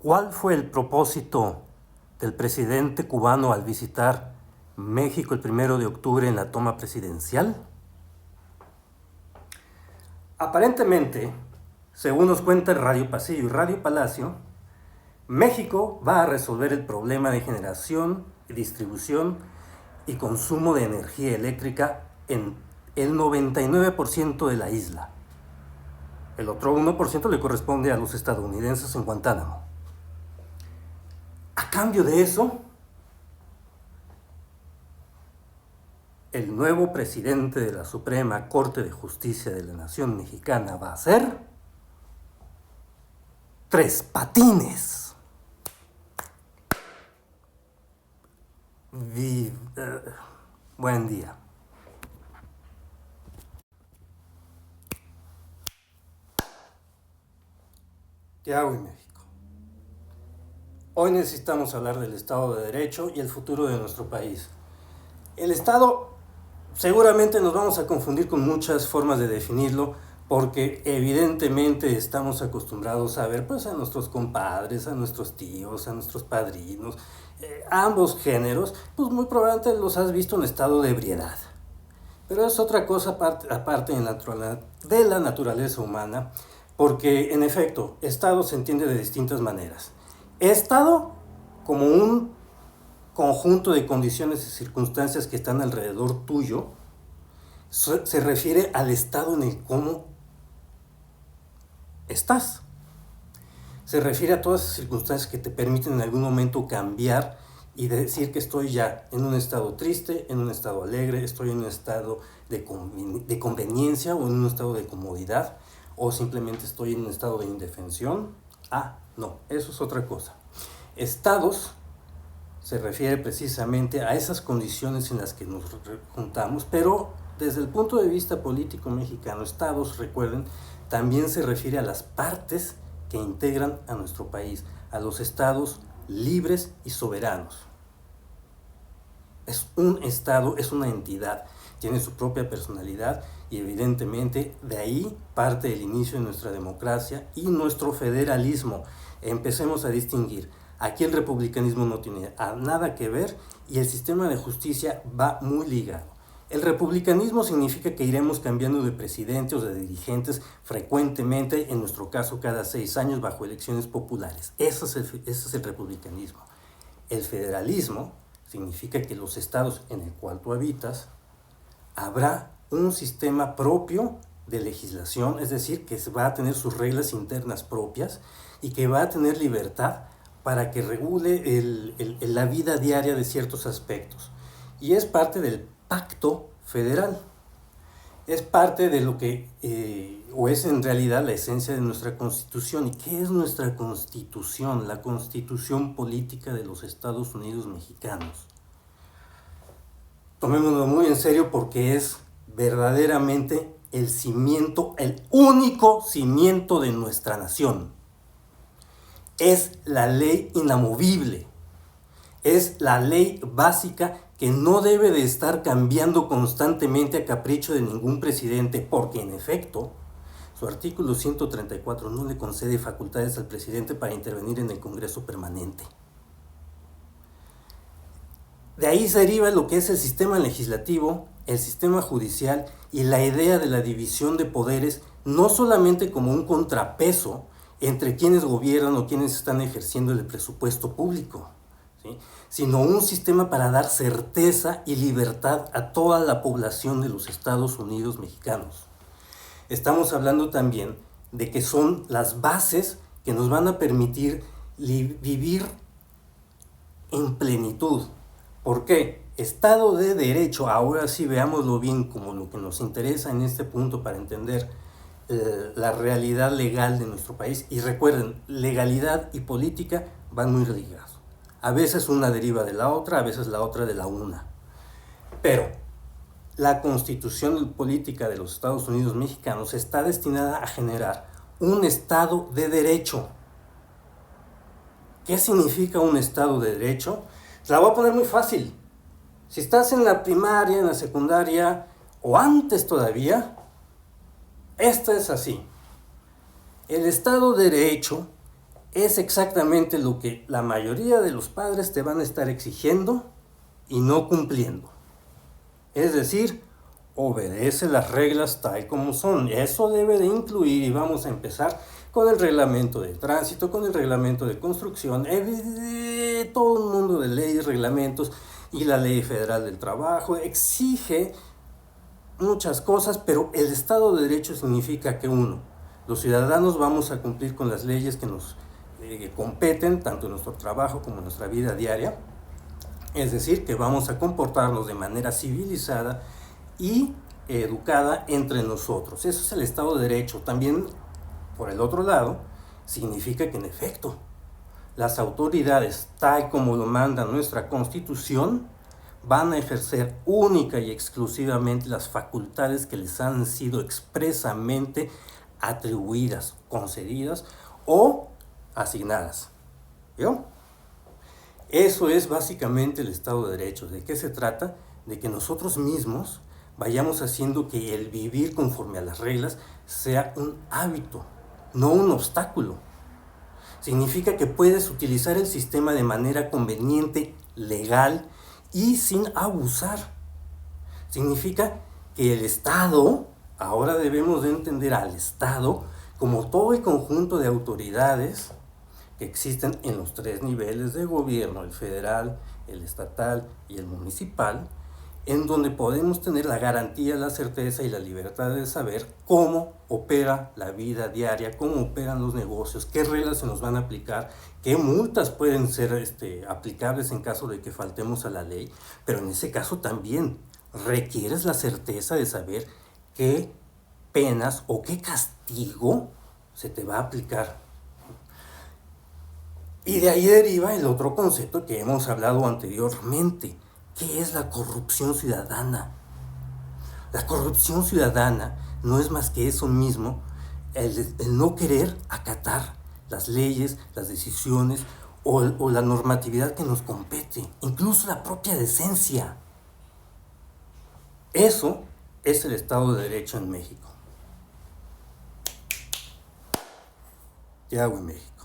¿Cuál fue el propósito del presidente cubano al visitar México el 1 de octubre en la toma presidencial? Aparentemente, según nos cuenta Radio Pasillo y Radio Palacio, México va a resolver el problema de generación, distribución y consumo de energía eléctrica en el 99% de la isla. El otro 1% le corresponde a los estadounidenses en Guantánamo. A cambio de eso, el nuevo presidente de la Suprema Corte de Justicia de la Nación Mexicana va a ser Tres Patines. Buen día. ¿Qué hago en México? Hoy necesitamos hablar del Estado de Derecho y el futuro de nuestro país. El Estado, seguramente nos vamos a confundir con muchas formas de definirlo, porque evidentemente estamos acostumbrados a ver pues, a nuestros compadres, a nuestros tíos, a nuestros padrinos, a ambos géneros, pues muy probablemente los has visto en estado de ebriedad. Pero es otra cosa aparte de la naturaleza humana, porque en efecto, Estado se entiende de distintas maneras. Estado como un conjunto de condiciones y circunstancias que están alrededor tuyo, se refiere al estado en el cómo estás. Se refiere a todas esas circunstancias que te permiten en algún momento cambiar y decir que estoy ya en un estado triste, en un estado alegre, estoy en un estado de conveniencia o en un estado de comodidad, o simplemente estoy en un estado de indefensión. No, eso es otra cosa. Estados se refiere precisamente a esas condiciones en las que nos juntamos, pero desde el punto de vista político mexicano, estados, recuerden, también se refiere a las partes que integran a nuestro país, a los estados libres y soberanos. Es un estado, es una entidad, tiene su propia personalidad y evidentemente de ahí parte el inicio de nuestra democracia y nuestro federalismo. Empecemos a distinguir. Aquí el republicanismo no tiene nada que ver y el sistema de justicia va muy ligado. El republicanismo significa que iremos cambiando de presidente o de dirigentes frecuentemente, en nuestro caso cada 6 años bajo elecciones populares. Ese es el republicanismo. El federalismo significa que los estados en el cual tú habitas habrá un sistema propio de legislación, es decir, que va a tener sus reglas internas propias y que va a tener libertad para que regule la vida diaria de ciertos aspectos. Y es parte del pacto federal. Es parte de lo que, o es en realidad la esencia de nuestra Constitución. ¿Y qué es nuestra Constitución? La Constitución política de los Estados Unidos mexicanos. Tomémoslo muy en serio porque es verdaderamente el cimiento, el único cimiento de nuestra nación. Es la ley inamovible, es la ley básica que no debe de estar cambiando constantemente a capricho de ningún presidente, porque en efecto, su artículo 134 no le concede facultades al presidente para intervenir en el Congreso permanente. De ahí se deriva lo que es el sistema legislativo, el sistema judicial y la idea de la división de poderes, no solamente como un contrapeso entre quienes gobiernan o quienes están ejerciendo el presupuesto público, ¿sí?, sino un sistema para dar certeza y libertad a toda la población de los Estados Unidos mexicanos. Estamos hablando también de que son las bases que nos van a permitir vivir en plenitud. ¿Por qué? Estado de Derecho, ahora sí veámoslo bien como lo que nos interesa en este punto para entender la realidad legal de nuestro país. Y recuerden, legalidad y política van muy ligados. A veces una deriva de la otra, a veces la otra de la una. Pero la Constitución política de los Estados Unidos mexicanos está destinada a generar un Estado de Derecho. ¿Qué significa un Estado de Derecho? Se la voy a poner muy fácil. Si estás en la primaria, en la secundaria o antes todavía, esta es así. El Estado de Derecho es exactamente lo que la mayoría de los padres te van a estar exigiendo y no cumpliendo. Es decir, obedece las reglas tal como son. Eso debe de incluir, y vamos a empezar con el reglamento de tránsito, con el reglamento de construcción, todo un mundo de leyes, reglamentos, y la Ley Federal del Trabajo exige muchas cosas, pero el Estado de Derecho significa que los ciudadanos vamos a cumplir con las leyes que nos competen, tanto en nuestro trabajo como en nuestra vida diaria. Es decir, que vamos a comportarnos de manera civilizada y educada entre nosotros. Eso es el Estado de Derecho. También, por el otro lado, significa que en efecto, las autoridades, tal como lo manda nuestra Constitución, van a ejercer única y exclusivamente las facultades que les han sido expresamente atribuidas, concedidas o asignadas. ¿Vio? Eso es básicamente el Estado de Derecho. ¿De qué se trata? De que nosotros mismos vayamos haciendo que el vivir conforme a las reglas sea un hábito, no un obstáculo. Significa que puedes utilizar el sistema de manera conveniente, legal y sin abusar. Significa que el Estado, ahora debemos de entender al Estado como todo el conjunto de autoridades que existen en los 3 niveles de gobierno, el federal, el estatal y el municipal, en donde podemos tener la garantía, la certeza y la libertad de saber cómo opera la vida diaria, cómo operan los negocios, qué reglas se nos van a aplicar, qué multas pueden ser aplicables en caso de que faltemos a la ley, pero en ese caso también requieres la certeza de saber qué penas o qué castigo se te va a aplicar. Y de ahí deriva el otro concepto que hemos hablado anteriormente. ¿Qué es la corrupción ciudadana? La corrupción ciudadana no es más que eso mismo, el no querer acatar las leyes, las decisiones o la normatividad que nos compete, incluso la propia decencia. Eso es el Estado de Derecho en México. ¿Qué hago en México?